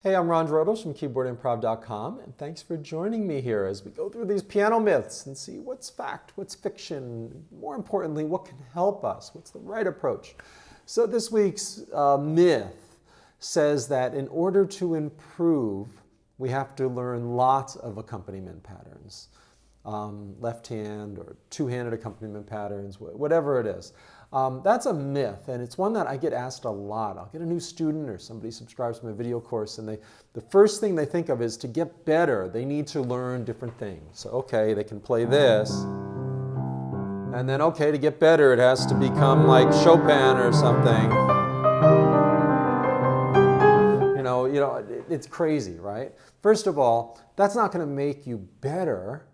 Hey, I'm Drotos from keyboardimprov.com, and thanks for joining me here as we go through these piano myths and see what's fact, what's fiction, more importantly, what can help us, what's the right approach. So this week's myth says that in order to improve, we have to learn lots of accompaniment patterns. Left hand or two-handed accompaniment patterns, whatever it is. That's a myth, and it's one that I get asked a lot. I'll get a new student or somebody subscribes to my video course, and the first thing they think of is to get better, they need to learn different things. So, okay, they can play this, and then, okay, to get better, it has to become like Chopin or something. It's crazy, right? First of all, that's not going to make you better.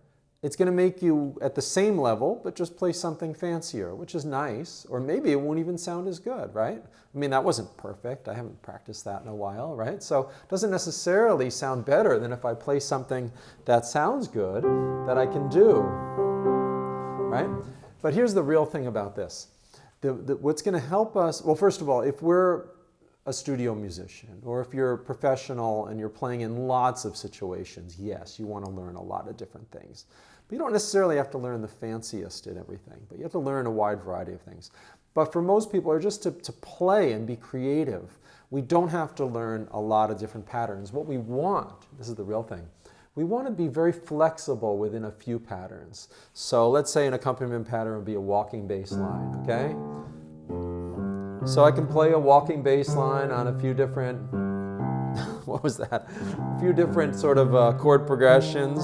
It's going to make you at the same level, but just play something fancier, which is nice. Or maybe it won't even sound as good, right? I mean, that wasn't perfect. I haven't practiced that in a while, right? So it doesn't necessarily sound better than if I play something that sounds good that I can do, right? But here's the real thing about this. What's going to help us, well, first of all, if we're a studio musician, or if you're a professional and you're playing in lots of situations, yes, you want to learn a lot of different things. But you don't necessarily have to learn the fanciest in everything, but you have to learn a wide variety of things. But for most people, or just to play and be creative, we don't have to learn a lot of different patterns. What we want, this is the real thing, we want to be very flexible within a few patterns. So let's say an accompaniment pattern would be a walking bass line, okay? So I can play a walking bass line on a few different, what was that? A few different sort of chord progressions.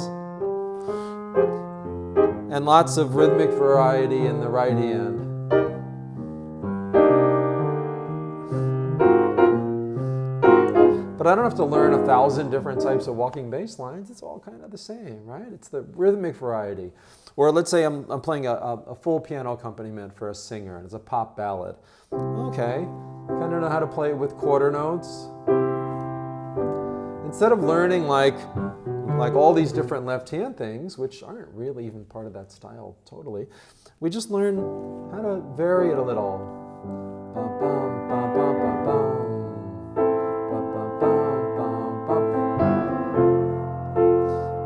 And lots of rhythmic variety in the right hand. But I don't have to learn 1,000 different types of walking bass lines. It's all kind of the same, right? It's the rhythmic variety. Or let's say I'm playing a full piano accompaniment for a singer, and it's a pop ballad. Okay, kind of know how to play it with quarter notes. Instead of learning like all these different left hand things, which aren't really even part of that style totally, we just learn how to vary it a little. Bum, bum, bum, bum, bum, bum.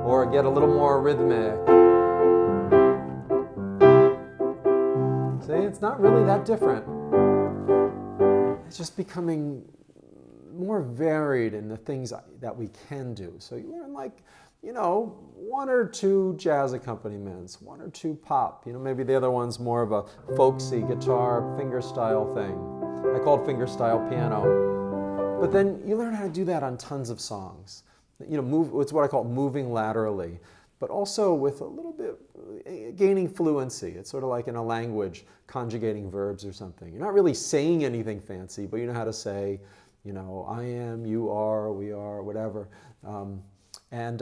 Or get a little more rhythmic. See, it's not really that different. It's just becoming more varied in the things that we can do. So you learn one or two jazz accompaniments, one or two pop. Maybe the other one's more of a folksy guitar fingerstyle thing. I call it fingerstyle piano. But then you learn how to do that on tons of songs. It's what I call moving laterally, but also with a little bit gaining fluency. It's sort of like in a language, conjugating verbs or something. You're not really saying anything fancy, but you know how to say, I am, you are, we are, whatever. And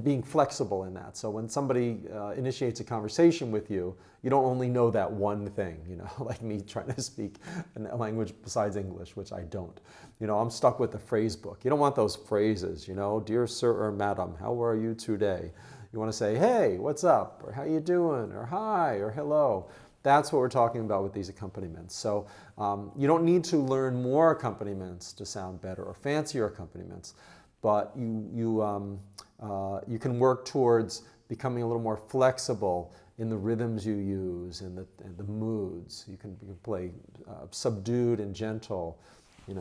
being flexible in that. So when somebody initiates a conversation with you, you don't only know that one thing, like me trying to speak a language besides English, which I don't. I'm stuck with the phrase book. You don't want those phrases, dear sir or madam, how are you today? You want to say, hey, what's up? Or how you doing? Or hi, or hello. That's what we're talking about with these accompaniments. So you don't need to learn more accompaniments to sound better or fancier accompaniments. But you can work towards becoming a little more flexible in the rhythms you use and the moods. You can play subdued and gentle, and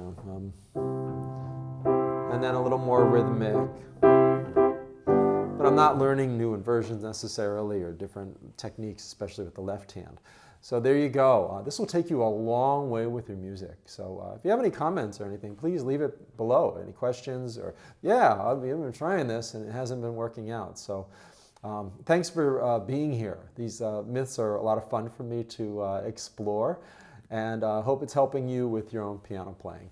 then a little more rhythmic. But I'm not learning new inversions necessarily or different techniques, especially with the left hand. So there you go. This will take you a long way with your music. So if you have any comments or anything, please leave it below. Any questions or, yeah, I've been trying this and it hasn't been working out. So thanks for being here. These myths are a lot of fun for me to explore, and I hope it's helping you with your own piano playing.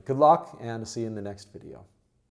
Good luck, and see you in the next video.